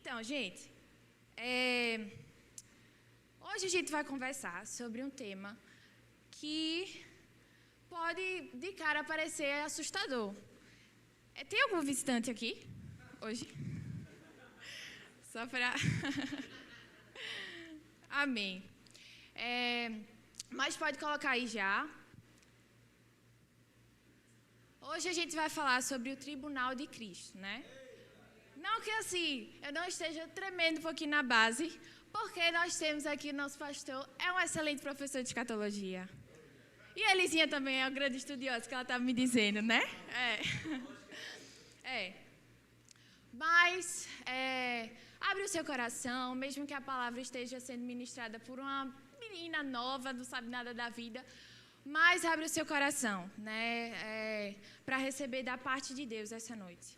Então, gente, hoje a gente vai conversar sobre um tema que pode de cara parecer assustador. Tem algum visitante aqui hoje? Só para... Amém. Mas pode colocar aí já. Hoje a gente vai falar sobre o Tribunal de Cristo, né? Não que assim, eu não esteja tremendo um pouquinho na base, porque nós temos aqui o nosso pastor, é um excelente professor de escatologia. E a Elisinha também é uma grande estudiosa, que ela estava me dizendo, né? Mas, abre o seu coração, mesmo que a palavra esteja sendo ministrada por uma menina nova, não sabe nada da vida, mas abre o seu coração, né? Para receber da parte de Deus essa noite.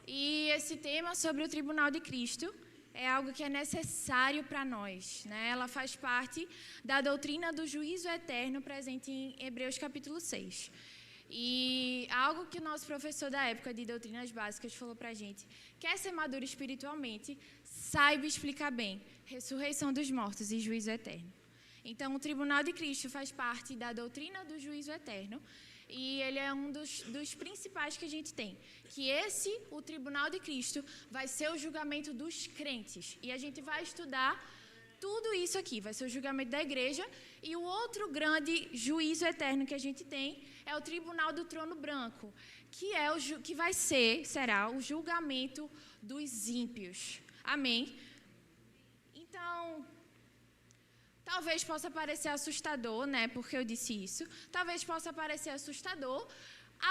E esse tema sobre o Tribunal de Cristo é algo que é necessário para nós, né? Ela faz parte da doutrina do juízo eterno presente em Hebreus capítulo 6. E algo que o nosso professor da época de doutrinas básicas falou para a gente: quer ser maduro espiritualmente, saiba explicar bem ressurreição dos mortos e juízo eterno. Então, o Tribunal de Cristo faz parte da doutrina do juízo eterno. E ele é um dos principais que a gente tem. Que o Tribunal de Cristo, vai ser o julgamento dos crentes. E a gente vai estudar tudo isso aqui. Vai ser o julgamento da igreja. E o outro grande juízo eterno que a gente tem é o Tribunal do Trono Branco. Que será o julgamento dos ímpios. Amém? Então... talvez possa parecer assustador, né? Porque eu disse isso. Talvez possa parecer assustador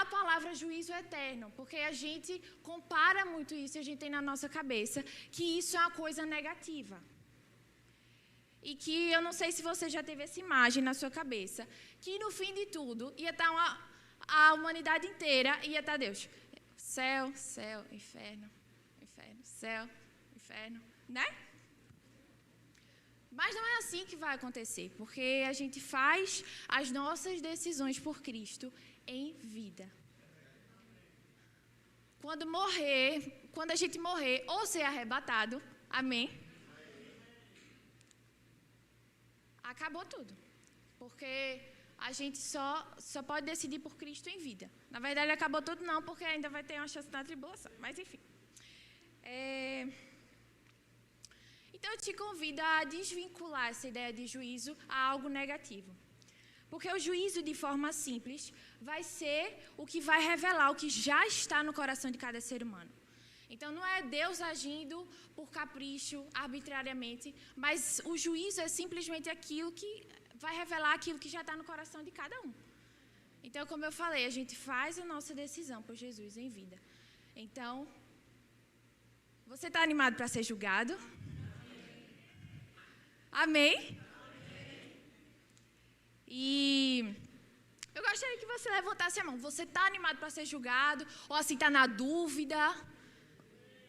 a palavra juízo eterno, porque a gente compara muito isso e a gente tem na nossa cabeça que isso é uma coisa negativa. E que eu não sei se você já teve essa imagem na sua cabeça, que no fim de tudo ia estar a humanidade inteira, ia estar Deus. Céu, céu, inferno, inferno, céu, inferno, né? Mas não é assim que vai acontecer, porque a gente faz as nossas decisões por Cristo em vida. Quando a gente morrer ou ser arrebatado, amém? Acabou tudo. Porque a gente só pode decidir por Cristo em vida. Na verdade, acabou tudo não, porque ainda vai ter uma chance na tribulação. Mas enfim. Então, eu te convido a desvincular essa ideia de juízo a algo negativo. Porque o juízo, de forma simples, vai ser o que vai revelar o que já está no coração de cada ser humano. Então, não é Deus agindo por capricho, arbitrariamente, mas o juízo é simplesmente aquilo que vai revelar aquilo que já está no coração de cada um. Então, como eu falei, a gente faz a nossa decisão por Jesus em vida. Então, você está animado para ser julgado? Amém? E eu gostaria que você levantasse a mão. Você está animado para ser julgado? Ou assim, está na dúvida?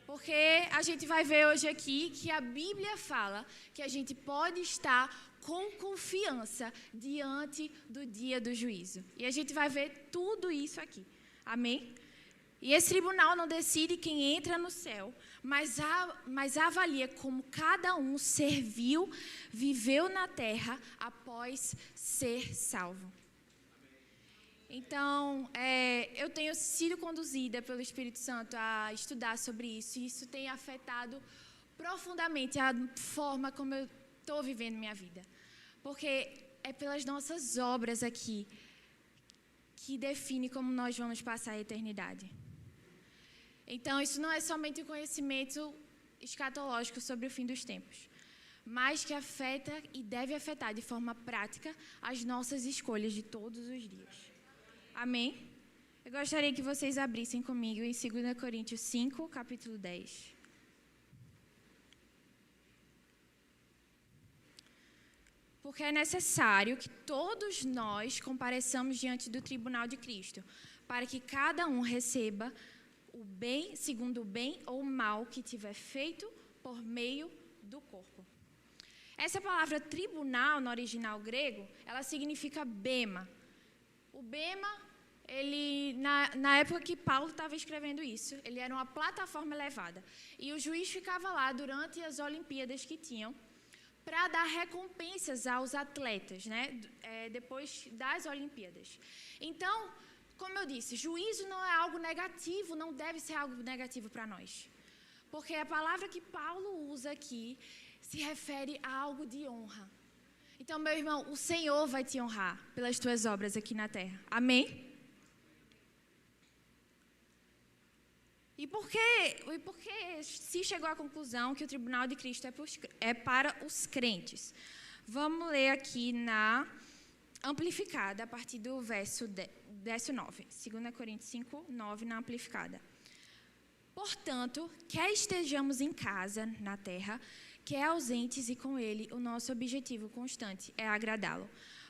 Porque a gente vai ver hoje aqui que a Bíblia fala que a gente pode estar com confiança diante do dia do juízo. E a gente vai ver tudo isso aqui. Amém? E esse tribunal não decide quem entra no céu, mas avalia como cada um serviu, viveu na terra após ser salvo. Então, eu tenho sido conduzida pelo Espírito Santo a estudar sobre isso, e isso tem afetado profundamente a forma como eu estou vivendo minha vida. Porque é pelas nossas obras aqui que define como nós vamos passar a eternidade. Então, isso não é somente um conhecimento escatológico sobre o fim dos tempos, mas que afeta e deve afetar de forma prática as nossas escolhas de todos os dias. Amém? Eu gostaria que vocês abrissem comigo em 2 Coríntios 5, capítulo 10. Porque é necessário que todos nós compareçamos diante do tribunal de Cristo, para que cada um receba o bem, segundo o bem ou o mal que tiver feito por meio do corpo. Essa palavra tribunal, no original grego, ela significa bema. O bema, na época que Paulo estava escrevendo isso, ele era uma plataforma elevada. E o juiz ficava lá durante as Olimpíadas que tinham, para dar recompensas aos atletas, né? Depois das Olimpíadas. Então, como eu disse, juízo não é algo negativo, não deve ser algo negativo para nós. Porque a palavra que Paulo usa aqui se refere a algo de honra. Então, meu irmão, o Senhor vai te honrar pelas tuas obras aqui na terra. Amém? E por que se chegou à conclusão que o tribunal de Cristo é para os crentes? Vamos ler aqui na Amplificada, a partir do verso 9. 2 Coríntios 5, 9, na Amplificada. Portanto, quer estejamos em casa, na terra, quer ausentes e com ele, o nosso objetivo constante é agradá-lo.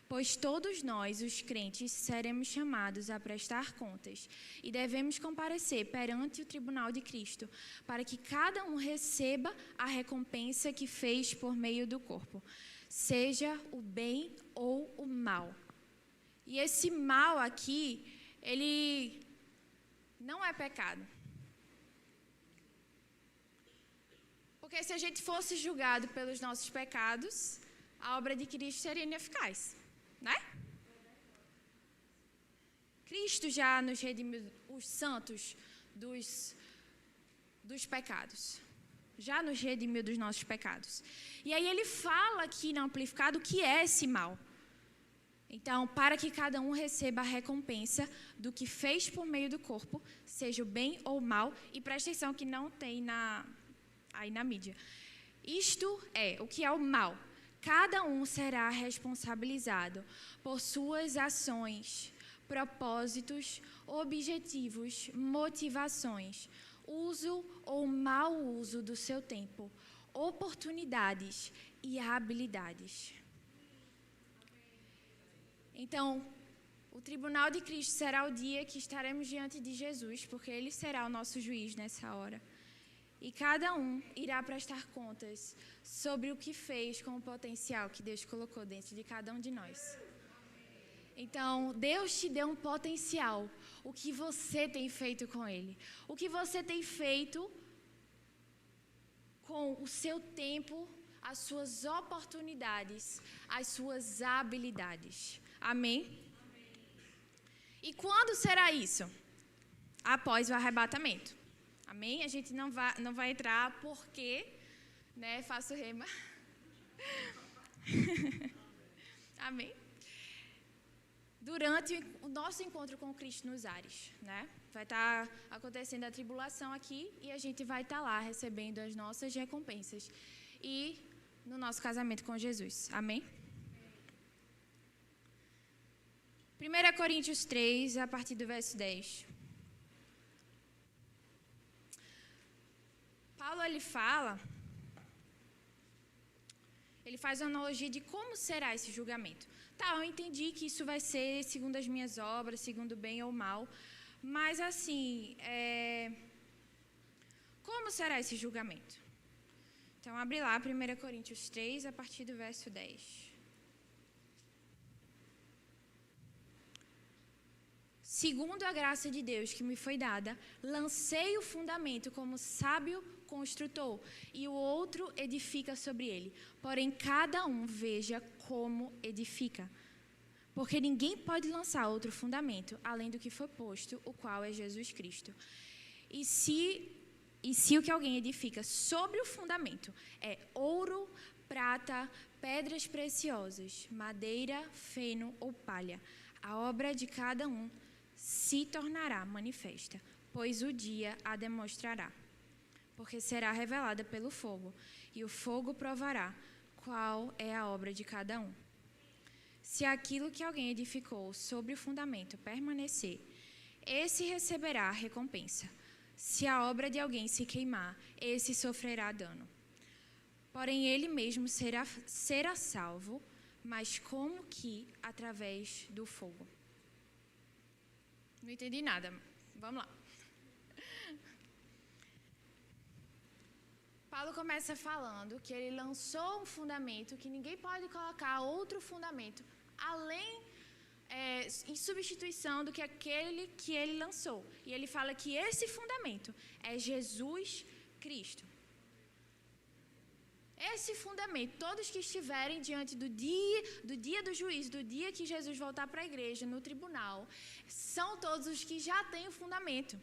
Pois todos nós, os crentes, seremos chamados a prestar contas e devemos comparecer perante o tribunal de Cristo, para que cada um receba a recompensa que fez por meio do corpo, seja o bem ou o mal. E esse mal aqui, ele não é pecado. Porque se a gente fosse julgado pelos nossos pecados, a obra de Cristo seria ineficaz. Né? Cristo já nos redimiu, os santos dos pecados. Já nos redimiu dos nossos pecados. E aí ele fala aqui na Amplificado o que é esse mal. Então, para que cada um receba a recompensa do que fez por meio do corpo, seja o bem ou o mal, e presta atenção que não tem aí na mídia. Isto é, o que é o mal? Cada um será responsabilizado por suas ações, propósitos, objetivos, motivações, uso ou mau uso do seu tempo, oportunidades e habilidades. Então, o tribunal de Cristo será o dia que estaremos diante de Jesus, porque Ele será o nosso juiz nessa hora. E cada um irá prestar contas sobre o que fez com o potencial que Deus colocou dentro de cada um de nós. Então, Deus te deu um potencial. O que você tem feito com ele? O que você tem feito com o seu tempo, as suas oportunidades, as suas habilidades? Amém? E quando será isso? Após o arrebatamento. Amém? A gente não vai entrar porque, né, faço rema. Amém? Durante o nosso encontro com Cristo nos ares, né? Vai estar acontecendo a tribulação aqui e a gente vai estar lá recebendo as nossas recompensas. E no nosso casamento com Jesus. Amém? 1 Coríntios 3, a partir do verso 10. Paulo, ele faz uma analogia de como será esse julgamento. Tá, eu entendi que isso vai ser segundo as minhas obras, segundo o bem ou o mal, mas assim, como será esse julgamento? Então, abre lá 1 Coríntios 3, a partir do verso 10. Segundo a graça de Deus que me foi dada, lancei o fundamento como sábio construtor, e o outro edifica sobre ele. Porém, cada um veja como edifica. Porque ninguém pode lançar outro fundamento, além do que foi posto, o qual é Jesus Cristo. E se o que alguém edifica sobre o fundamento é ouro, prata, pedras preciosas, madeira, feno ou palha, a obra de cada um se tornará manifesta, pois o dia a demonstrará. Porque será revelada pelo fogo, e o fogo provará qual é a obra de cada um. Se aquilo que alguém edificou sobre o fundamento permanecer, esse receberá a recompensa. Se a obra de alguém se queimar, esse sofrerá dano. Porém, ele mesmo será salvo, mas como que através do fogo. Não entendi nada. Vamos lá. Paulo começa falando que ele lançou um fundamento que ninguém pode colocar outro fundamento além em substituição do que aquele que ele lançou. E ele fala que esse fundamento é Jesus Cristo. Esse fundamento, todos que estiverem diante do dia do juízo, do dia que Jesus voltar para a igreja, no tribunal, são todos os que já têm o fundamento.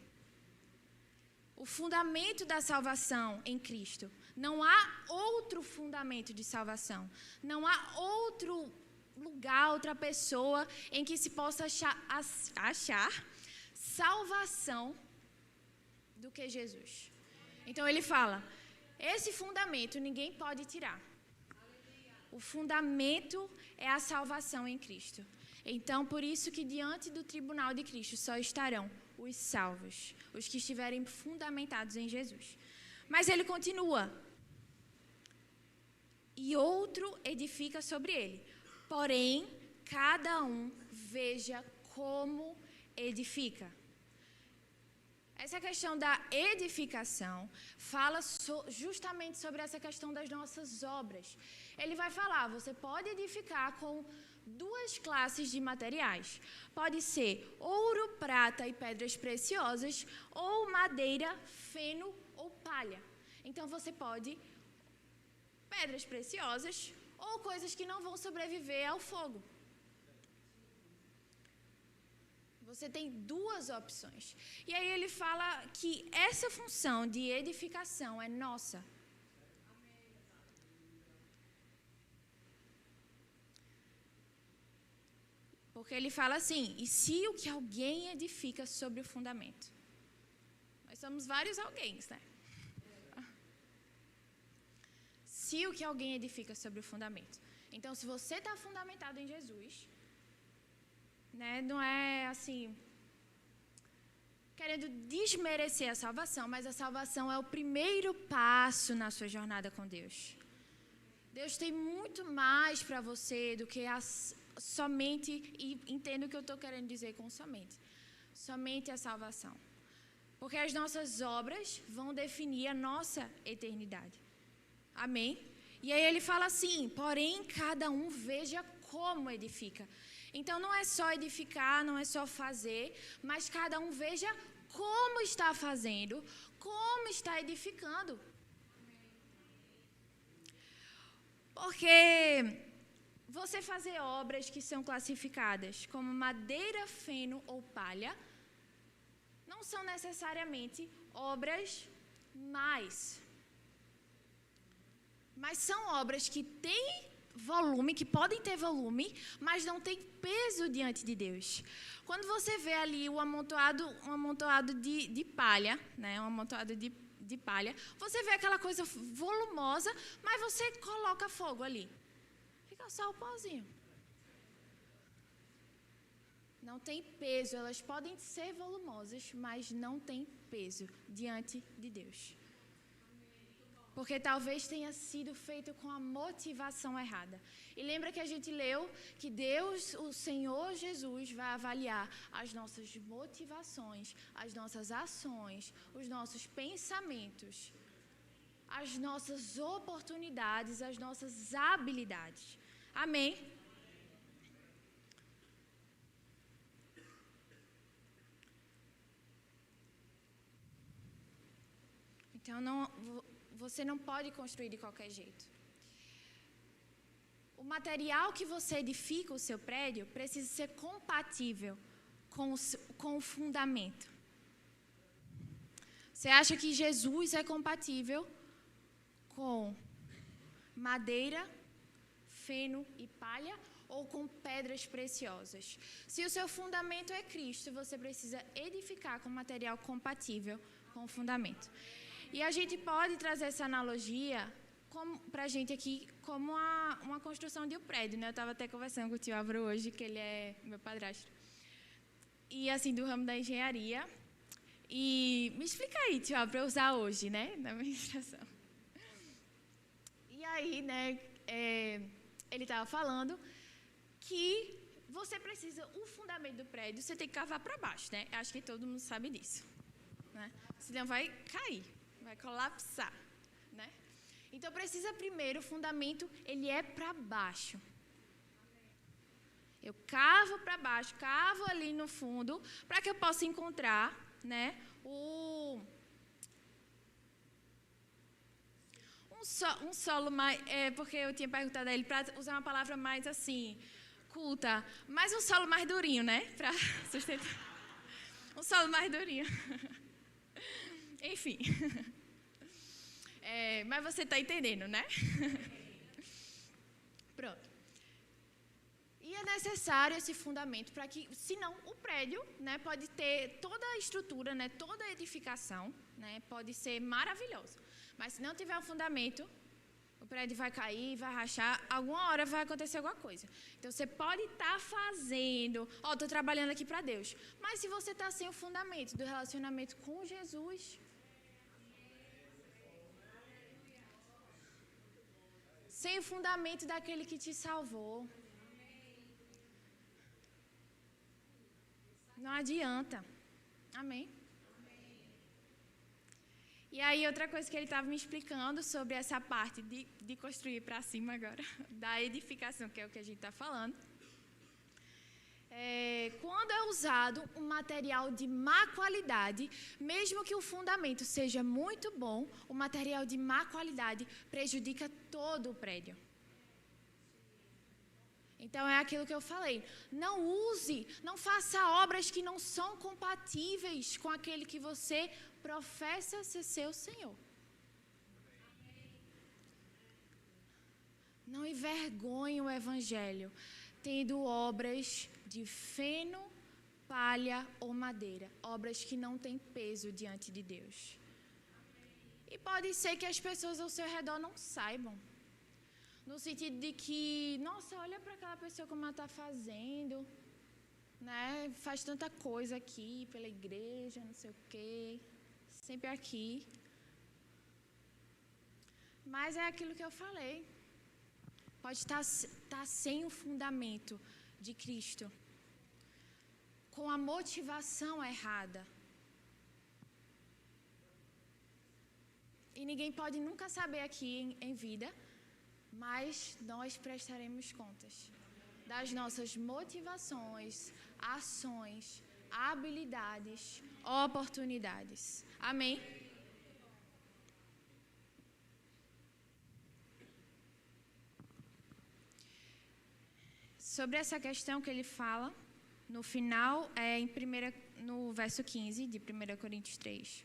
O fundamento da salvação em Cristo. Não há outro fundamento de salvação. Não há outro lugar, outra pessoa em que se possa achar salvação do que Jesus. Então ele fala, esse fundamento ninguém pode tirar. O fundamento é a salvação em Cristo. Então, por isso que diante do tribunal de Cristo só estarão os salvos, os que estiverem fundamentados em Jesus. Mas ele continua. E outro edifica sobre ele. Porém, cada um veja como edifica. Essa questão da edificação fala justamente sobre essa questão das nossas obras. Ele vai falar, você pode edificar com duas classes de materiais. Pode ser ouro, prata e pedras preciosas, ou madeira, feno ou palha. Então você pode pedras preciosas ou coisas que não vão sobreviver ao fogo. Você tem duas opções. E aí ele fala que essa função de edificação é nossa. Porque ele fala assim, e se o que alguém edifica sobre o fundamento? Nós somos vários alguém, né? Se o que alguém edifica sobre o fundamento. Então, se você está fundamentado em Jesus, né, não é assim, querendo desmerecer a salvação, mas a salvação é o primeiro passo na sua jornada com Deus. Deus tem muito mais para você do que somente, e entendo o que eu estou querendo dizer com somente a salvação. Porque as nossas obras vão definir a nossa eternidade. Amém? E aí ele fala assim, porém cada um veja como edifica. Então não é só edificar, não é só fazer, mas cada um veja como está fazendo, como está edificando. Porque você fazer obras que são classificadas como madeira, feno ou palha, não são necessariamente obras mais. Mas são obras que têm volume, que podem ter volume, mas não têm peso diante de Deus. Quando você vê ali um amontoado de palha, né, um amontoado de palha, você vê aquela coisa volumosa, mas você coloca fogo ali. Fica só o pauzinho. Não tem peso, elas podem ser volumosas, mas não tem peso diante de Deus. Porque talvez tenha sido feito com a motivação errada. E lembra que a gente leu que Deus, o Senhor Jesus, vai avaliar as nossas motivações, as nossas ações, os nossos pensamentos, as nossas oportunidades, as nossas habilidades. Amém? Então, você não pode construir de qualquer jeito. O material que você edifica o seu prédio precisa ser compatível com o fundamento. Você acha que Jesus é compatível com madeira, feno e palha ou com pedras preciosas? Se o seu fundamento é Cristo, você precisa edificar com material compatível com o fundamento. E a gente pode trazer essa analogia para a gente aqui como uma construção de um prédio, né? Eu estava até conversando com o tio Álvaro hoje, que ele é meu padrasto. E assim, do ramo da engenharia. E me explica aí, tio Álvaro, para eu usar hoje, né? Na administração. E aí, né, ele estava falando que você precisa, o fundamento do prédio, você tem que cavar para baixo, né? Acho que todo mundo sabe disso, né? Senão vai cair. Vai colapsar, né? Então precisa primeiro, o fundamento, ele é para baixo. Eu cavo para baixo, cavo ali no fundo, para que eu possa encontrar, né, um solo mais... porque eu tinha perguntado a ele para usar uma palavra mais assim, culta, mas um solo mais durinho, né, para sustentar. Um solo mais durinho. Enfim. Mas você está entendendo, né? Pronto. E é necessário esse fundamento para que, senão, o prédio, né, pode ter toda a estrutura, né, toda a edificação, né, pode ser maravilhoso. Mas se não tiver um fundamento, o prédio vai cair, vai rachar, alguma hora vai acontecer alguma coisa. Então, você pode estar fazendo, estou trabalhando aqui para Deus, mas se você está sem o fundamento do relacionamento com Jesus, sem o fundamento daquele que te salvou, não adianta. Amém? E aí, outra coisa que ele estava me explicando sobre essa parte de construir para cima agora, da edificação, que é o que a gente está falando. Quando é usado um material de má qualidade, mesmo que o fundamento seja muito bom, o material de má qualidade prejudica todo o prédio. Então, é aquilo que eu falei. Não use, não faça obras que não são compatíveis com aquele que você professa ser seu Senhor. Não envergonhe o Evangelho, tendo obras de feno, palha ou madeira. Obras que não têm peso diante de Deus. E pode ser que as pessoas ao seu redor não saibam. No sentido de que, nossa, olha para aquela pessoa como ela está fazendo, né? Faz tanta coisa aqui pela igreja, não sei o quê, sempre aqui. Mas é aquilo que eu falei. Pode estar sem o fundamento de Cristo, com a motivação errada. E ninguém pode nunca saber aqui em vida, mas nós prestaremos contas das nossas motivações, ações, habilidades, oportunidades. Amém? Sobre essa questão que ele fala, no final, no verso 15 de 1 Coríntios 3.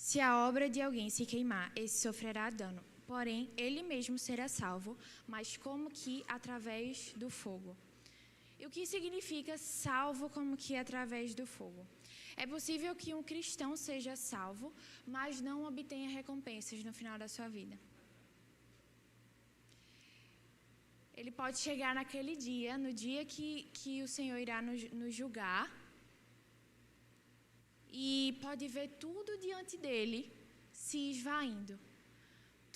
Se a obra de alguém se queimar, esse sofrerá dano. Porém, ele mesmo será salvo, mas como que através do fogo. E o que significa salvo como que através do fogo? É possível que um cristão seja salvo, mas não obtenha recompensas no final da sua vida. Ele pode chegar naquele dia, no dia que o Senhor irá nos julgar, e pode ver tudo diante dele se esvaindo.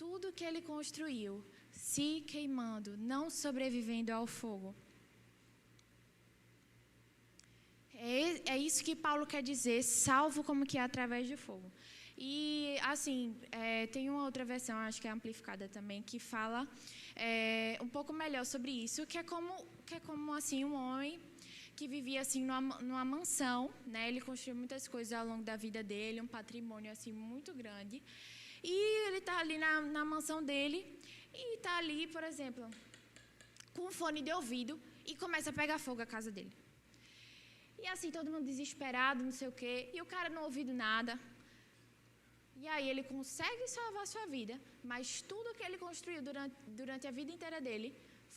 Tudo que ele construiu se queimando, não sobrevivendo ao fogo. É isso que Paulo quer dizer, salvo como que é através do fogo. E, assim, tem uma outra versão, acho que é amplificada também, que fala um pouco melhor sobre isso, que é como assim, um homem que vivia assim numa mansão, né? Ele construiu muitas coisas ao longo da vida dele, um patrimônio assim muito grande. E ele está ali na mansão dele e está ali, por exemplo, com um fone de ouvido e começa a pegar fogo a casa dele. E assim, todo mundo desesperado, não sei o quê, e o cara não ouvindo nada. E aí ele consegue salvar a sua vida, mas tudo que ele construiu durante a vida inteira dele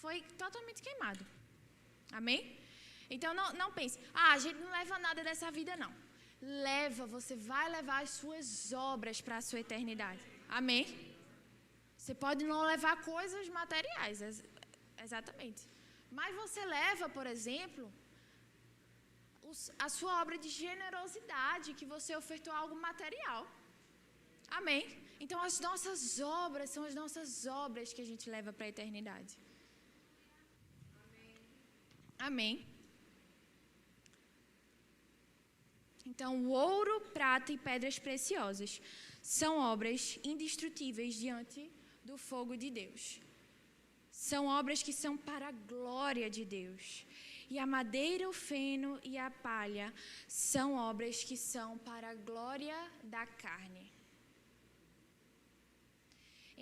foi totalmente queimado. Amém? Então não pense, a gente não leva nada dessa vida, não. Você vai levar as suas obras para a sua eternidade. Amém? Você pode não levar coisas materiais, exatamente. Mas você leva, por exemplo, a sua obra de generosidade, que você ofertou algo material. Amém? Então, as nossas obras são as nossas obras que a gente leva para a eternidade. Amém? Então, o ouro, prata e pedras preciosas são obras indestrutíveis diante do fogo de Deus. São obras que são para a glória de Deus. E a madeira, o feno e a palha são obras que são para a glória da carne.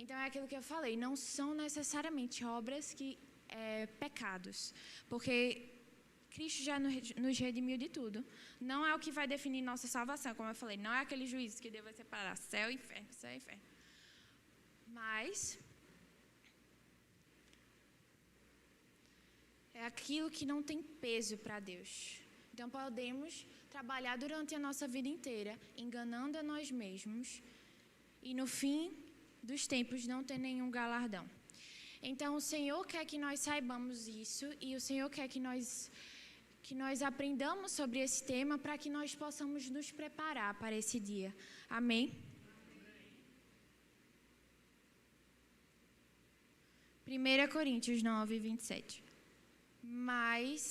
Então é aquilo que eu falei, não são necessariamente obras que pecados, porque Cristo já nos redimiu de tudo. Não é o que vai definir nossa salvação, como eu falei, não é aquele juízo que Deus vai separar céu e inferno. Mas é aquilo que não tem peso para Deus. Então podemos trabalhar durante a nossa vida inteira, enganando a nós mesmos, e no fim dos tempos não ter nenhum galardão. Então o Senhor quer que nós saibamos isso, e o Senhor quer que nós aprendamos sobre esse tema para que nós possamos nos preparar para esse dia. Amém? 1 Coríntios 9, 27. Mas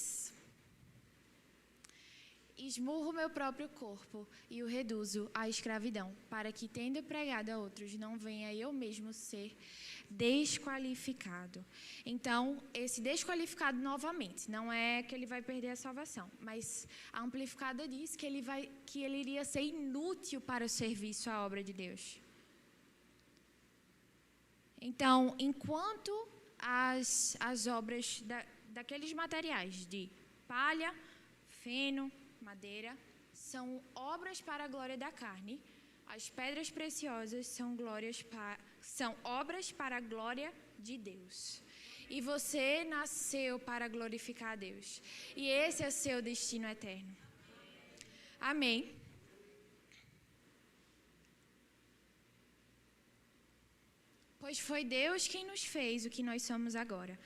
esmurro meu próprio corpo e o reduzo à escravidão, para que, tendo pregado a outros, não venha eu mesmo ser desqualificado. Então, esse desqualificado novamente, não é que ele vai perder a salvação, mas a amplificada diz que ele iria ser inútil para o serviço à obra de Deus. Então, enquanto as obras daqueles materiais de palha, feno, madeira, são obras para a glória da carne, as pedras preciosas são obras para a glória de Deus. E você nasceu para glorificar a Deus. E esse é seu destino eterno. Amém. Pois foi Deus quem nos fez o que nós somos agora.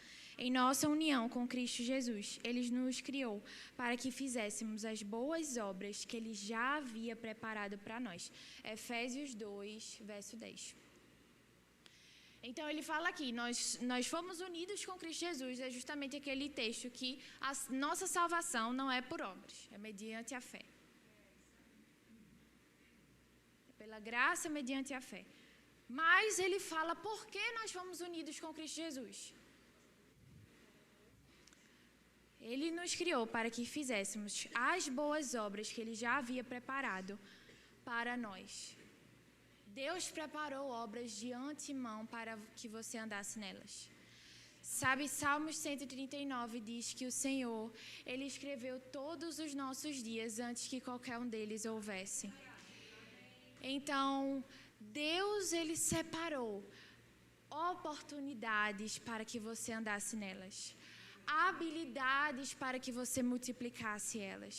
Em nossa união com Cristo Jesus, Ele nos criou para que fizéssemos as boas obras que Ele já havia preparado para nós. Efésios 2, verso 10. Então, ele fala aqui, nós fomos unidos com Cristo Jesus, é justamente aquele texto que a nossa salvação não é por obras, é mediante a fé. É pela graça mediante a fé. Mas ele fala por que nós fomos unidos com Cristo Jesus. Ele nos criou para que fizéssemos as boas obras que Ele já havia preparado para nós. Deus preparou obras de antemão para que você andasse nelas. Sabe, Salmos 139 diz que o Senhor, Ele escreveu todos os nossos dias antes que qualquer um deles houvesse. Então, Deus, Ele separou oportunidades para que você andasse nelas. Habilidades para que você multiplicasse elas.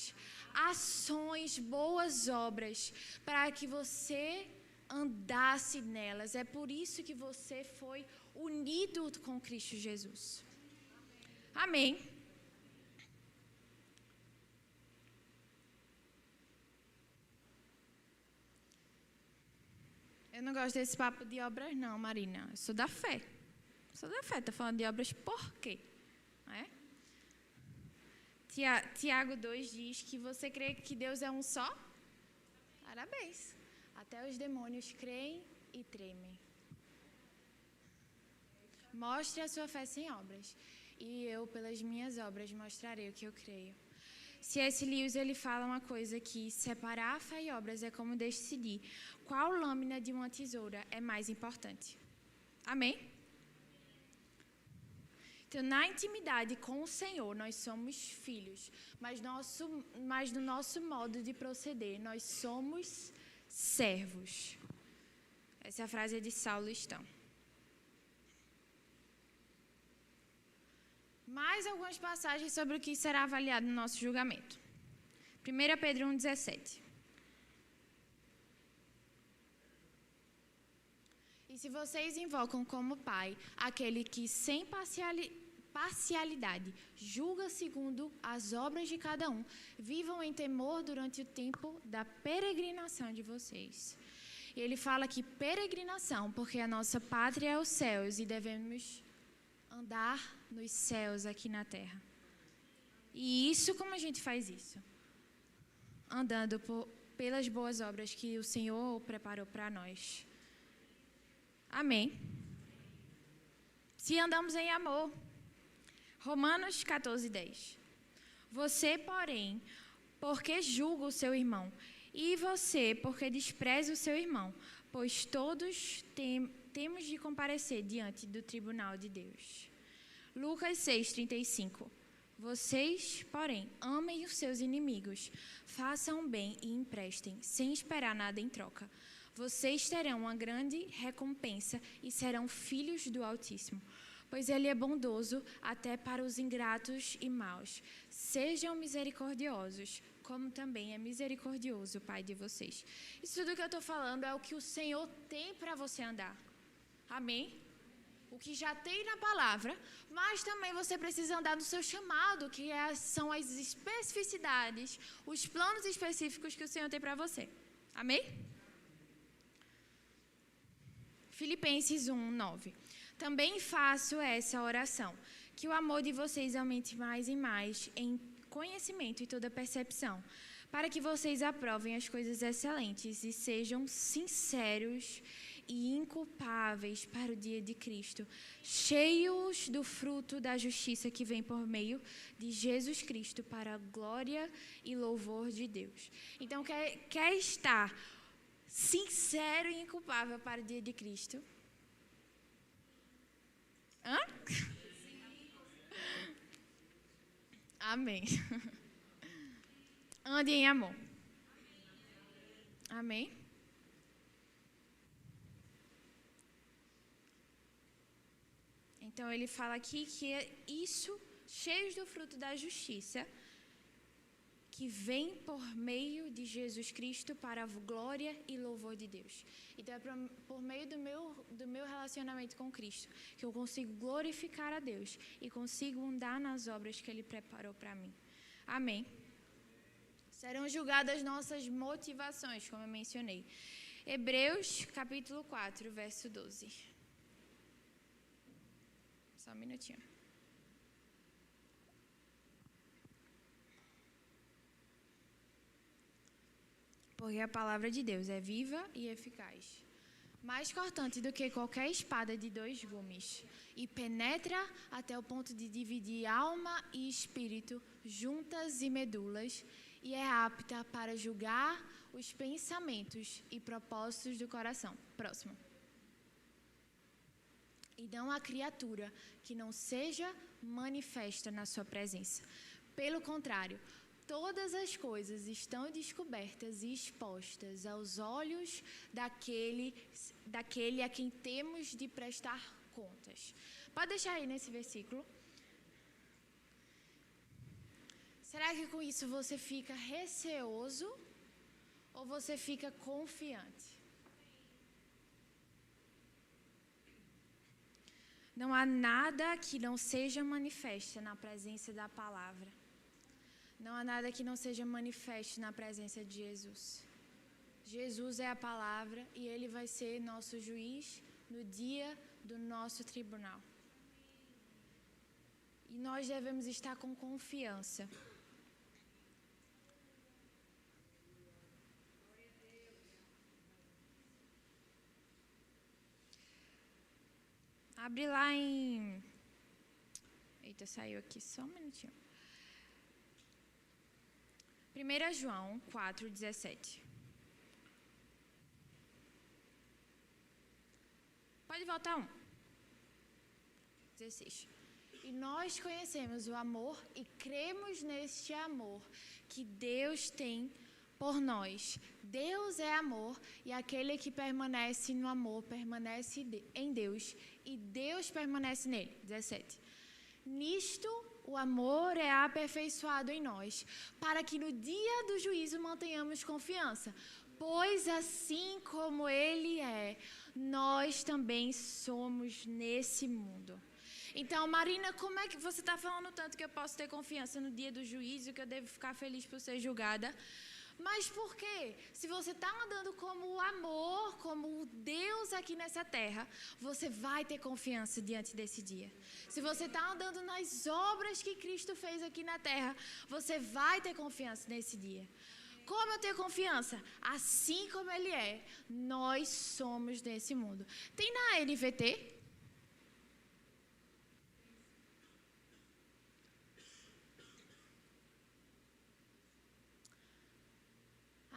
Ações, boas obras para que você andasse nelas. É por isso que você foi unido com Cristo Jesus. Amém. Eu não gosto desse papo de obras não, Marina. Eu sou da fé. Estou falando de obras por quê? É? Tiago 2 diz que você crê que Deus é um só? Parabéns. Até os demônios creem e tremem. Mostre a sua fé sem obras, e eu, pelas minhas obras, mostrarei o que eu creio. C.S. Lewis, ele fala uma coisa que separar a fé e obras é como decidir qual lâmina de uma tesoura é mais importante. Amém? Então, na intimidade com o Senhor, nós somos filhos, mas no nosso modo de proceder, nós somos servos. Essa é a frase de Saulo Estão. Mais algumas passagens sobre o que será avaliado no nosso julgamento. 1 Pedro 1,17. E se vocês invocam como Pai aquele que sem parcialidade julga segundo as obras de cada um, vivam em temor durante o tempo da peregrinação de vocês. E ele fala que peregrinação, porque a nossa pátria é os céus e devemos andar nos céus aqui na terra. E isso, como a gente faz isso? Andando pelas boas obras que o Senhor preparou para nós. Amém. se andamos em amor. Romanos 14, 10. Você, porém, porque julga o seu irmão, e você, porque despreza o seu irmão, pois todos temos de comparecer diante do tribunal de Deus. Lucas 6, 35. Vocês, porém, amem os seus inimigos, façam bem e emprestem, sem esperar nada em troca. Vocês terão uma grande recompensa e serão filhos do Altíssimo, pois Ele é bondoso até para os ingratos e maus. Sejam misericordiosos, como também é misericordioso o Pai de vocês. Isso tudo que eu estou falando é o que o Senhor tem para você andar. Amém? O que já tem na palavra, mas também você precisa andar no seu chamado, que são as especificidades, os planos específicos que o Senhor tem para você. Amém? Filipenses 1, 9. Também faço essa oração, que o amor de vocês aumente mais e mais em conhecimento e toda percepção, para que vocês aprovem as coisas excelentes e sejam sinceros e inculpáveis para o dia de Cristo, cheios do fruto da justiça que vem por meio de Jesus Cristo para a glória e louvor de Deus. Então, quer estar sincero e inculpável para o dia de Cristo? Hã? Amém. Ande em amor. Amém. Então, ele fala aqui que é isso, cheios do fruto da justiça, que vem por meio de Jesus Cristo para a glória e louvor de Deus. Então, é por meio do meu relacionamento com Cristo que eu consigo glorificar a Deus e consigo andar nas obras que Ele preparou para mim. Amém. Serão julgadas nossas motivações, como eu mencionei. Hebreus, capítulo 4, verso 12. Só um minutinho. Porque a palavra de Deus é viva e eficaz, mais cortante do que qualquer espada de 2 gumes, e penetra até o ponto de dividir alma e espírito, juntas e medulas, e é apta para julgar os pensamentos e propósitos do coração. Próximo. E não há criatura que não seja manifesta na sua presença. Pelo contrário, todas as coisas estão descobertas e expostas aos olhos daquele a quem temos de prestar contas. Pode deixar aí nesse versículo. Será que com isso você fica receoso ou você fica confiante? Não há nada que não seja manifesta na presença da palavra. Não há nada que não seja manifesto na presença de Jesus. Jesus é a palavra e Ele vai ser nosso juiz no dia do nosso tribunal. E nós devemos estar com confiança. Abre lá em... Eita, saiu aqui só um minutinho. 1 João 4, 17. Pode voltar um. 16. E nós conhecemos o amor e cremos neste amor que Deus tem por nós. Deus é amor e aquele que permanece no amor permanece em Deus e Deus permanece nele. 17. Nisto o amor é aperfeiçoado em nós, para que no dia do juízo mantenhamos confiança. Pois assim como Ele é, nós também somos nesse mundo. Então, Marina, como é que você está falando tanto que eu posso ter confiança no dia do juízo, que eu devo ficar feliz por ser julgada? Mas por quê? Se você está andando como o amor, como o Deus aqui nessa terra, você vai ter confiança diante desse dia. Se você está andando nas obras que Cristo fez aqui na terra, você vai ter confiança nesse dia. Como eu tenho confiança? Assim como Ele é, nós somos desse mundo. Tem na NVT?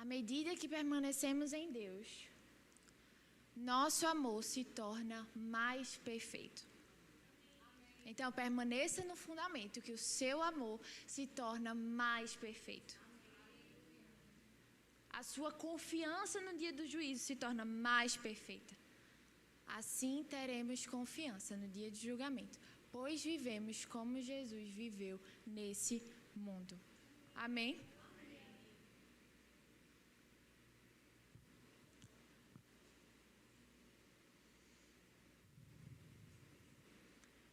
À medida que permanecemos em Deus, nosso amor se torna mais perfeito. Então, permaneça no fundamento, que o seu amor se torna mais perfeito. A sua confiança no dia do juízo se torna mais perfeita. Assim teremos confiança no dia de julgamento, pois vivemos como Jesus viveu nesse mundo. Amém?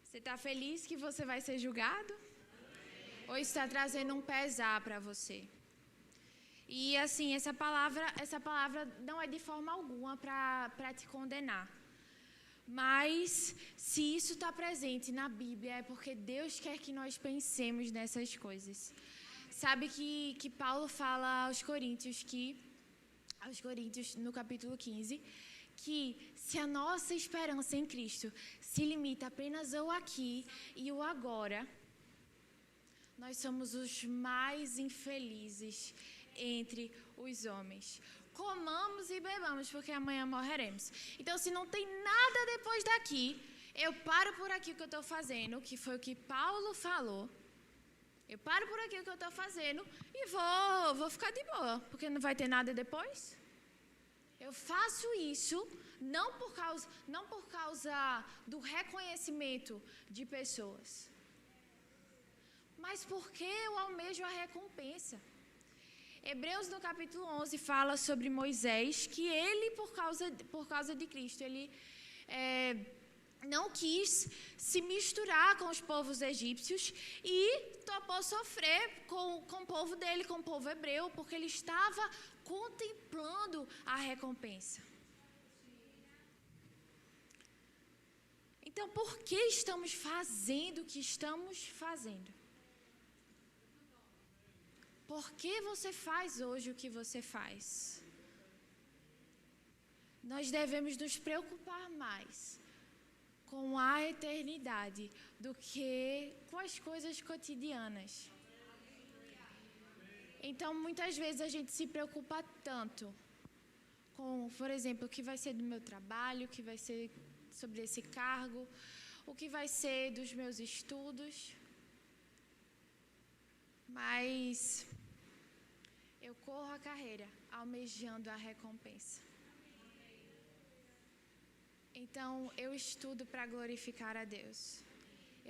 Você está feliz que você vai ser julgado? Ou está trazendo um pesar para você? E assim, essa palavra não é de forma alguma para te condenar. Mas se isso está presente na Bíblia, é porque Deus quer que nós pensemos nessas coisas. Sabe que Paulo fala aos Coríntios, no capítulo 15, que se a nossa esperança em Cristo se limita apenas ao aqui e o agora, nós somos os mais infelizes entre os homens. Comamos e bebamos, porque amanhã morreremos. Então, se não tem nada depois daqui, eu paro por aqui o que eu estou fazendo, que foi o que Paulo falou. Eu paro por aqui o que eu estou fazendo e vou ficar de boa, porque não vai ter nada depois. Eu faço isso não por causa do reconhecimento de pessoas, mas porque eu almejo a recompensa. Hebreus, no capítulo 11, fala sobre Moisés, que ele, por causa de Cristo, ele não quis se misturar com os povos egípcios e topou sofrer com o povo dele, com o povo hebreu, porque ele estava contemplando a recompensa. Então, por que estamos fazendo o que estamos fazendo? Por que você faz hoje o que você faz? Nós devemos nos preocupar mais com a eternidade do que com as coisas cotidianas. Então, muitas vezes a gente se preocupa tanto com, por exemplo, o que vai ser do meu trabalho, o que vai ser sobre esse cargo, o que vai ser dos meus estudos. Mas eu corro a carreira almejando a recompensa. Então, eu estudo para glorificar a Deus.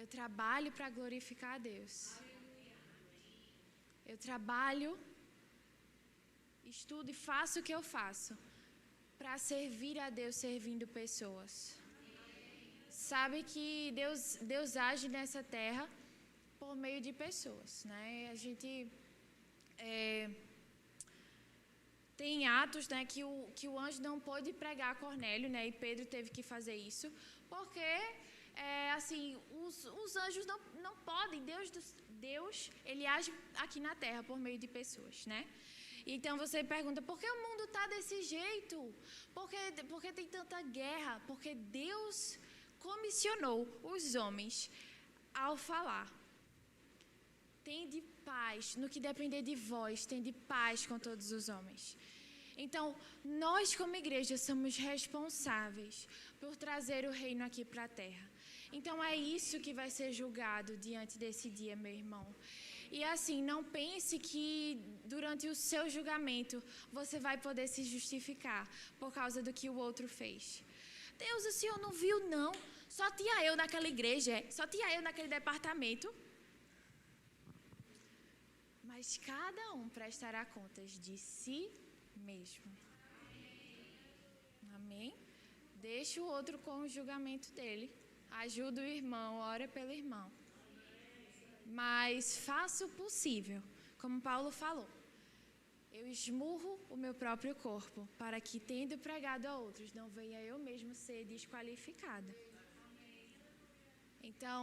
Eu trabalho para glorificar a Deus. Eu trabalho, estudo e faço o que eu faço para servir a Deus servindo pessoas. Sabe que Deus age nessa terra por meio de pessoas, né? A gente tem Atos, né, que o anjo não pôde pregar a Cornélio, né, e Pedro teve que fazer isso, porque assim, os anjos não podem, Deus, ele age aqui na terra por meio de pessoas, né? Então você pergunta, por que o mundo está desse jeito? Por que tem tanta guerra? Porque Deus comissionou os homens ao falar. Tende paz, no que depender de vós, tende paz com todos os homens. Então, nós como igreja somos responsáveis por trazer o reino aqui para a terra. Então, é isso que vai ser julgado diante desse dia, meu irmão. E assim, não pense que durante o seu julgamento você vai poder se justificar por causa do que o outro fez. Deus, o Senhor não viu, não. Só tinha eu naquela igreja, só tinha eu naquele departamento. Mas cada um prestará contas de si mesmo. Amém? Deixa o outro com o julgamento dele. Ajuda o irmão, ora pelo irmão. Mas faça o possível, como Paulo falou. Eu esmurro o meu próprio corpo, para que, tendo pregado a outros, não venha eu mesmo ser desqualificada. Então,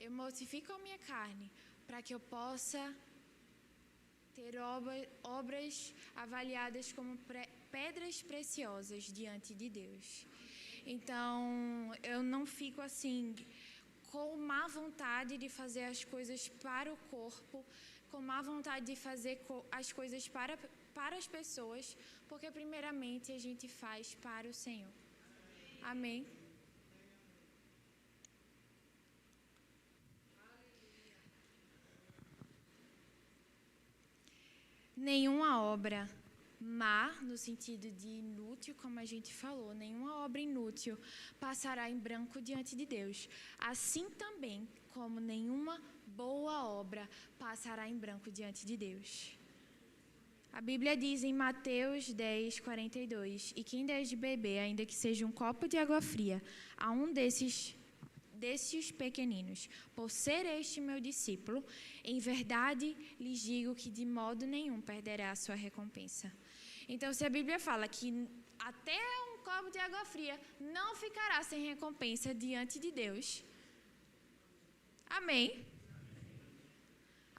eu mortifico a minha carne, para que eu possa ter obras avaliadas como pedras preciosas diante de Deus. Então, eu não fico assim, com má vontade de fazer as coisas para o corpo, com má vontade de fazer as coisas para as pessoas, porque primeiramente a gente faz para o Senhor. Amém? Nenhuma obra má, no sentido de inútil, como a gente falou, nenhuma obra inútil passará em branco diante de Deus. Assim também como nenhuma boa obra passará em branco diante de Deus. A Bíblia diz em Mateus 10, 42, e quem der de beber, ainda que seja um copo de água fria, a um desses pequeninos, por ser este meu discípulo, em verdade lhes digo que de modo nenhum perderá a sua recompensa. Então, se a Bíblia fala que até um copo de água fria não ficará sem recompensa diante de Deus, amém?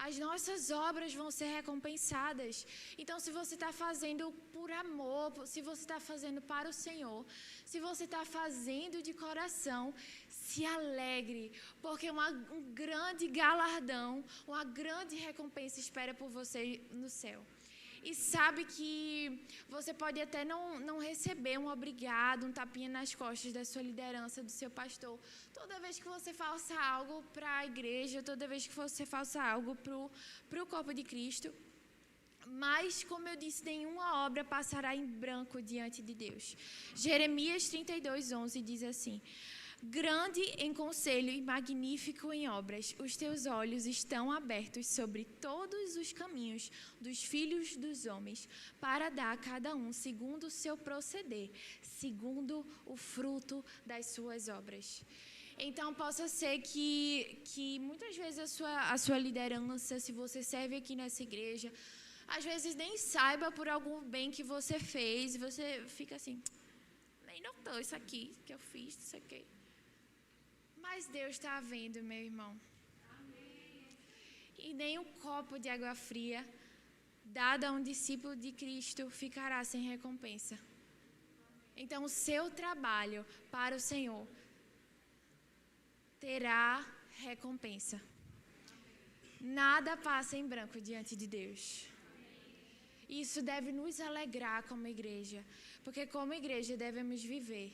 As nossas obras vão ser recompensadas. Então, se você está fazendo por amor, se você está fazendo para o Senhor, se você está fazendo de coração, se alegre, porque um grande galardão, uma grande recompensa espera por você no céu. E sabe que você pode até não receber um obrigado, um tapinha nas costas da sua liderança, do seu pastor. Toda vez que você faça algo para a igreja, toda vez que você faça algo para o corpo de Cristo. Mas, como eu disse, nenhuma obra passará em branco diante de Deus. Jeremias 32, 11 diz assim: grande em conselho e magnífico em obras, os teus olhos estão abertos sobre todos os caminhos dos filhos dos homens, para dar a cada um segundo o seu proceder, segundo o fruto das suas obras. Então, possa ser que muitas vezes a sua liderança, se você serve aqui nessa igreja, às vezes nem saiba por algum bem que você fez, e você fica assim, nem notou isso aqui que eu fiz, isso aqui. Mas Deus está vendo, meu irmão. Amém. E nem um copo de água fria dado a um discípulo de Cristo ficará sem recompensa. Então, o seu trabalho para o Senhor terá recompensa. Nada passa em branco diante de Deus. Isso deve nos alegrar como igreja, porque como igreja devemos viver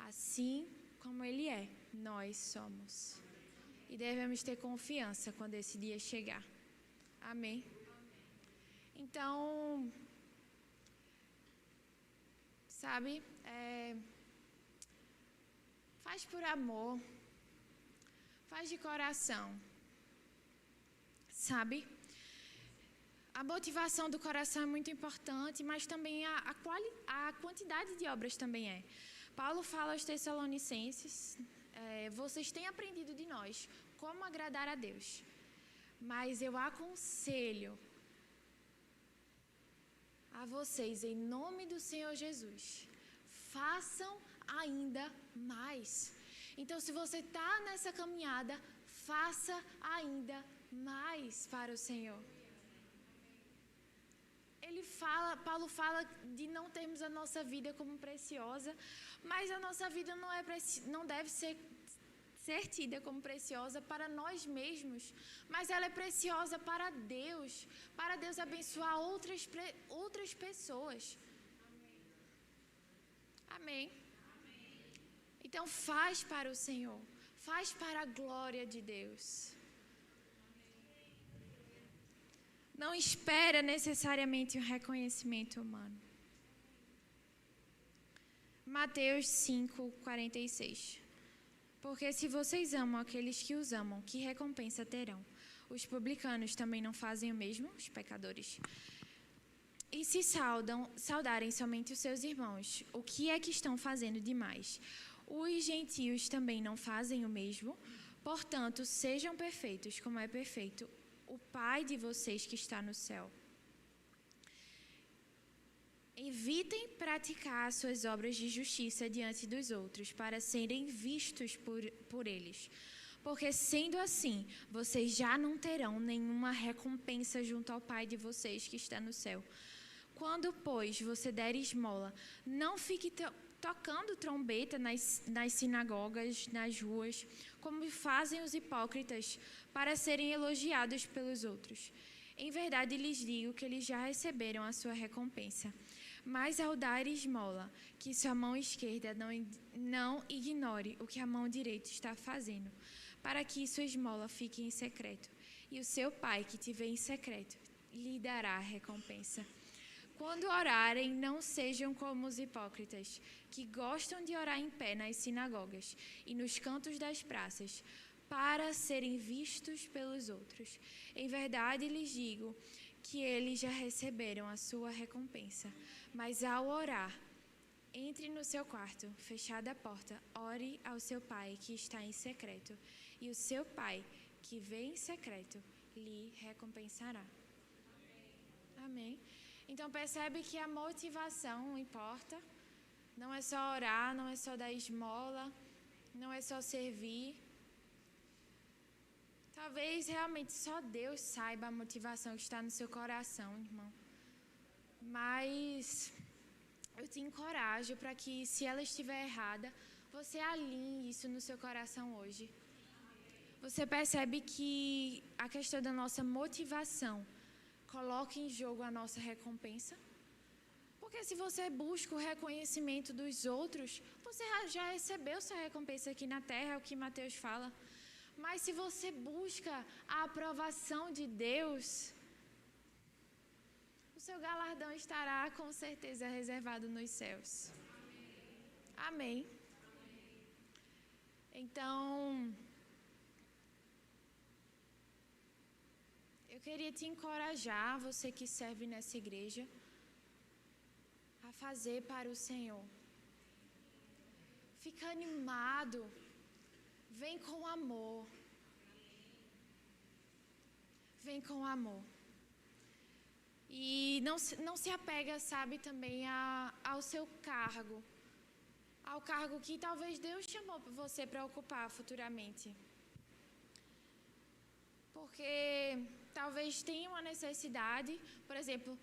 assim como Ele é. Nós somos. E devemos ter confiança quando esse dia chegar. Amém? Então, sabe, faz por amor, faz de coração, sabe? A motivação do coração é muito importante, mas também a quantidade de obras também é. Paulo fala aos Tessalonicenses, vocês têm aprendido de nós como agradar a Deus, mas eu aconselho a vocês, em nome do Senhor Jesus, façam ainda mais. Então, se você está nessa caminhada, faça ainda mais para o Senhor. Paulo fala de não termos a nossa vida como preciosa, mas a nossa vida não deve ser tida como preciosa para nós mesmos, mas ela é preciosa para Deus abençoar outras pessoas. Amém? Então faz para o Senhor, faz para a glória de Deus. Não espera necessariamente um reconhecimento humano. Mateus 5, 46. Porque se vocês amam aqueles que os amam, que recompensa terão? Os publicanos também não fazem o mesmo? Os pecadores. E se saudarem somente os seus irmãos, o que é que estão fazendo demais? Os gentios também não fazem o mesmo? Portanto, sejam perfeitos, como é perfeito o Pai de vocês que está no céu. Evitem praticar suas obras de justiça diante dos outros, para serem vistos por eles. Porque, sendo assim, vocês já não terão nenhuma recompensa junto ao Pai de vocês que está no céu. Quando, pois, você der esmola, não fique tocando trombeta nas sinagogas, nas ruas, como fazem os hipócritas, para serem elogiados pelos outros. Em verdade lhes digo que eles já receberam a sua recompensa. Mas ao dar esmola, que sua mão esquerda não ignore o que a mão direita está fazendo, para que sua esmola fique em secreto. E o seu pai, que te vê em secreto, lhe dará a recompensa. Quando orarem, não sejam como os hipócritas, que gostam de orar em pé nas sinagogas e nos cantos das praças, para serem vistos pelos outros. Em verdade lhes digo que eles já receberam a sua recompensa. Mas ao orar, entre no seu quarto, fechada a porta, ore ao seu pai que está em secreto, e o seu pai que vê em secreto lhe recompensará. Amém. Então percebe que a motivação importa. Não é só orar, não é só dar esmola, não é só servir. Talvez realmente só Deus saiba a motivação que está no seu coração, irmão. Mas eu te encorajo para que, se ela estiver errada, você alinhe isso no seu coração hoje. Você percebe que a questão da nossa motivação coloca em jogo a nossa recompensa? Porque se você busca o reconhecimento dos outros, você já recebeu sua recompensa aqui na terra, é o que Mateus fala. Mas se você busca a aprovação de Deus, o seu galardão estará com certeza reservado nos céus. Amém. Então, eu queria te encorajar, você que serve nessa igreja, a fazer para o Senhor. Fica animado. Vem com amor. Vem com amor. E não se apega, sabe, também ao seu cargo. Ao cargo que talvez Deus chamou você para ocupar futuramente. Porque talvez tenha uma necessidade, por exemplo,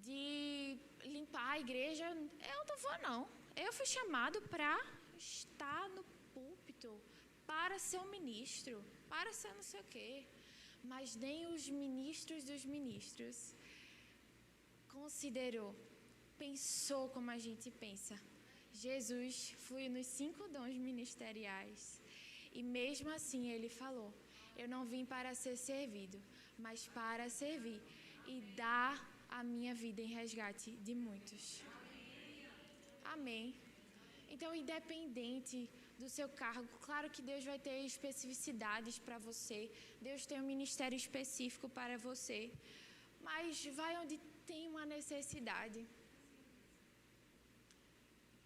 de limpar a igreja. Eu não vou, não. Eu fui chamado para estar no púlpito, para ser um ministro, para ser não sei o quê. Mas nem os ministros dos ministros considerou, pensou como a gente pensa. Jesus foi nos 5 dons ministeriais. E mesmo assim ele falou: eu não vim para ser servido, mas para servir e dar a minha vida em resgate de muitos. Amém. Então, independente do seu cargo, claro que Deus vai ter especificidades para você. Deus tem um ministério específico para você. Mas vai onde tem uma necessidade.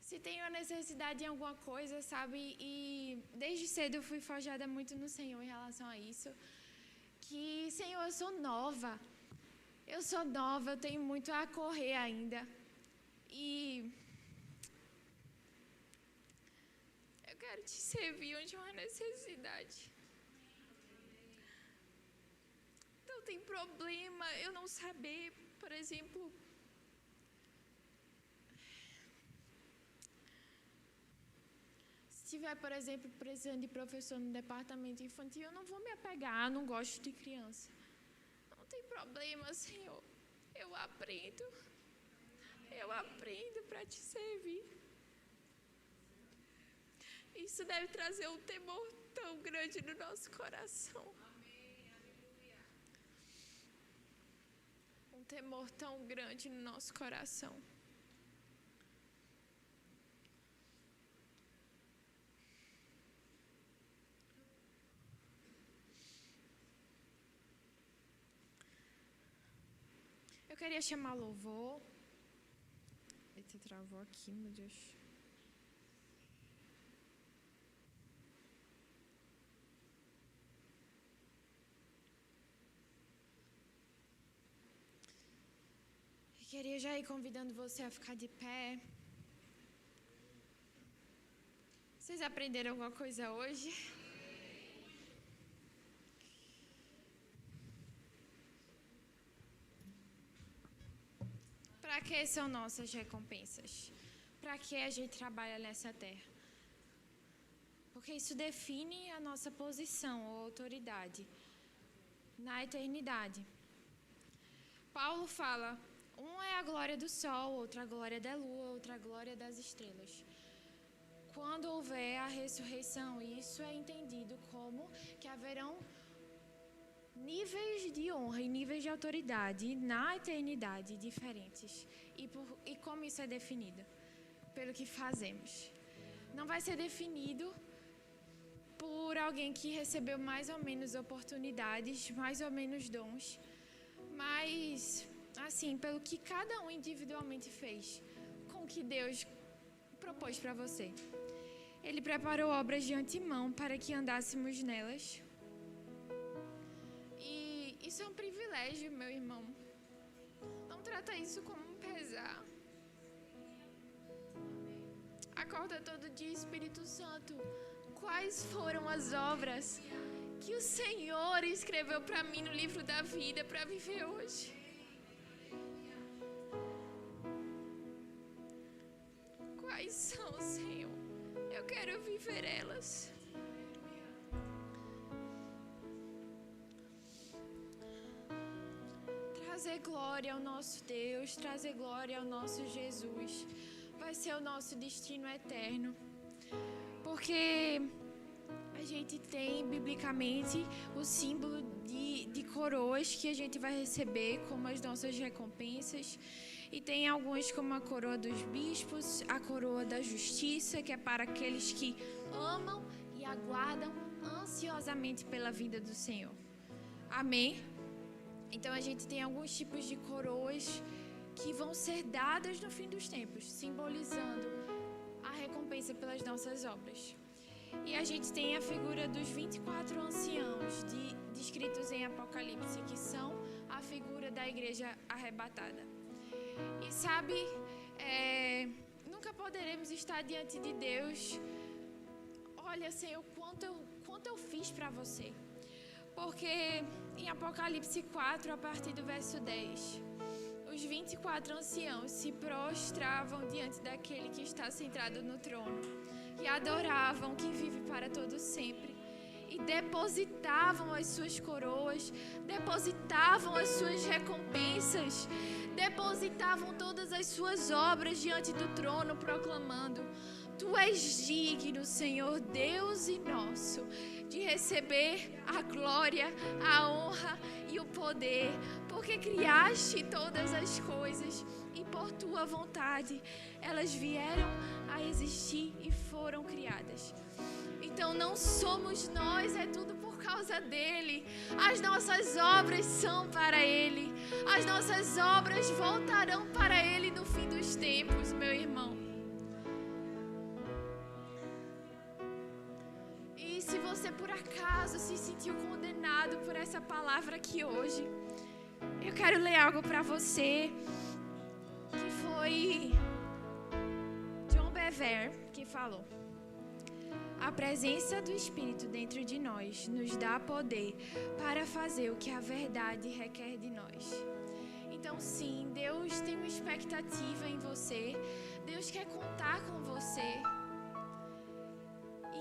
Se tem uma necessidade em alguma coisa, sabe? E desde cedo eu fui forjada muito no Senhor em relação a isso. Que, Senhor, eu sou nova. Eu tenho muito a correr ainda. E eu quero te servir onde há uma necessidade. Não tem problema eu não saber, por exemplo, se tiver, por exemplo, precisando de professor no departamento infantil, eu não vou me apegar, não gosto de criança. Não tem problema, Senhor. Eu aprendo para te servir. Isso deve trazer um temor tão grande no nosso coração. Um temor tão grande no nosso coração. Eu queria chamar louvor. Eita, travou aqui, meu Deus. Eu queria já ir convidando você a ficar de pé. Vocês aprenderam alguma coisa hoje? Para que são nossas recompensas? Para que a gente trabalha nessa terra? Porque isso define a nossa posição ou autoridade na eternidade. Paulo fala, um é a glória do sol, outra a glória da lua, outra a glória das estrelas. Quando houver a ressurreição, isso é entendido como que haverão níveis de honra e níveis de autoridade na eternidade diferentes. E como isso é definido? Pelo que fazemos. Não vai ser definido por alguém que recebeu mais ou menos oportunidades, mais ou menos dons, mas, assim, pelo que cada um individualmente fez, com o que Deus propôs para você. Ele preparou obras de antemão para que andássemos nelas. E isso é um privilégio, meu irmão. Não trata isso como um pesar. Acorda todo dia, Espírito Santo. Quais foram as obras que o Senhor escreveu para mim no livro da vida para viver hoje? Quais são, Senhor? Eu quero viver elas. Trazer glória ao nosso Deus, trazer glória ao nosso Jesus, vai ser o nosso destino eterno. Porque a gente tem, biblicamente, o símbolo de coroas que a gente vai receber como as nossas recompensas. E tem algumas como a coroa dos bispos, a coroa da justiça, que é para aqueles que amam e aguardam ansiosamente pela vinda do Senhor. Amém? Então a gente tem alguns tipos de coroas que vão ser dadas no fim dos tempos, simbolizando a recompensa pelas nossas obras. E a gente tem a figura dos 24 anciãos descritos em Apocalipse, que são a figura da igreja arrebatada. E sabe, nunca poderemos estar diante de Deus. Olha, Senhor, quanto eu fiz para você. Porque em Apocalipse 4, a partir do verso 10, os 24 anciãos se prostravam diante daquele que está sentado no trono e adoravam quem vive para todo sempre. E depositavam as suas coroas, depositavam as suas recompensas, depositavam todas as suas obras diante do trono, proclamando: Tu és digno, Senhor Deus e nosso, de receber a glória, a honra e o poder, porque criaste todas as coisas e por Tua vontade elas vieram a existir e foram criadas. Então não somos nós, é tudo por causa dEle. As nossas obras são para Ele. As nossas obras voltarão para Ele no fim dos tempos, meu irmão. E se você por acaso se sentiu condenado por essa palavra aqui hoje, eu quero ler algo para você, que foi John Bevere que falou: a presença do Espírito dentro de nós nos dá poder para fazer o que a verdade requer de nós. Então, sim, Deus tem uma expectativa em você. Deus quer contar com você.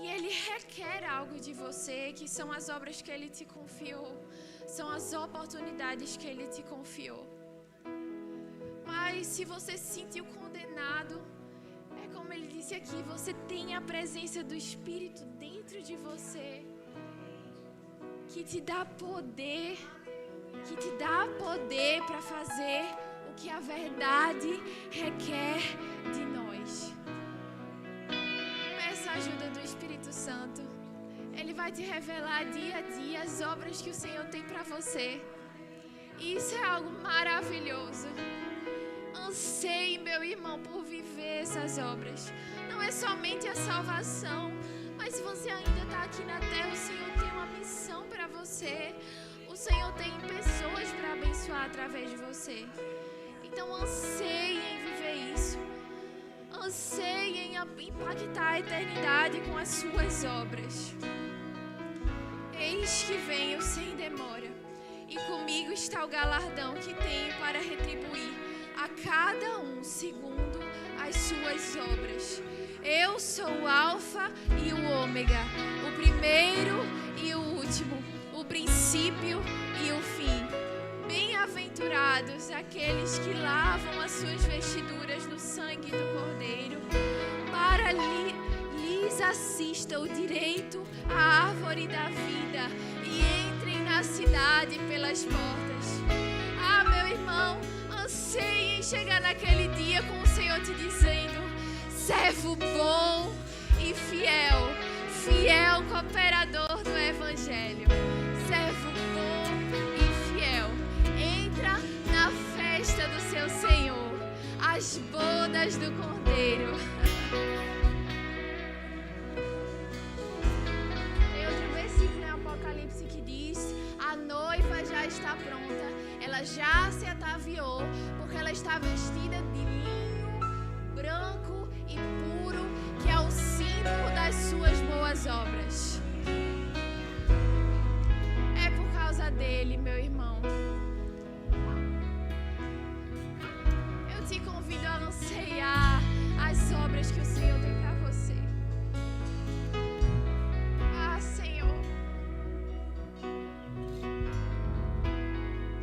E Ele requer algo de você, que são as obras que Ele te confiou. São as oportunidades que Ele te confiou. Mas se você se sentiu condenado, como ele disse aqui, você tem a presença do Espírito dentro de você, que te dá poder, para fazer o que a verdade requer de nós. Peça a ajuda do Espírito Santo. Ele vai te revelar dia a dia as obras que o Senhor tem para você. E isso é algo maravilhoso. Anseie, meu irmão, por viver essas obras. Não é somente a salvação, mas se você ainda está aqui na terra, o Senhor tem uma missão para você. O Senhor tem pessoas para abençoar através de você. Então anseie em viver isso. Anseie em impactar a eternidade com as suas obras. Eis que venho sem demora, e comigo está o galardão que tenho para retribuir a cada um segundo as suas obras. Eu sou o Alfa e o Ômega, o primeiro e o último, o princípio e o fim. Bem-aventurado bem-aventurados aqueles que lavam as suas vestiduras no sangue do Cordeiro, para lhes assista o direito à árvore da vida e entrem na cidade pelas portas. Ah, meu irmão, anseie em chegar naquele dia com o Senhor te dizendo: servo bom e fiel, fiel cooperador do Evangelho, servo bom e fiel, entra na festa do seu Senhor, as bodas do Cordeiro. Tem outro versículo em Apocalipse que diz: a noiva já está pronta, ela já se ataviou, porque ela está vestida de linho branco e puro, que é o símbolo das suas boas obras.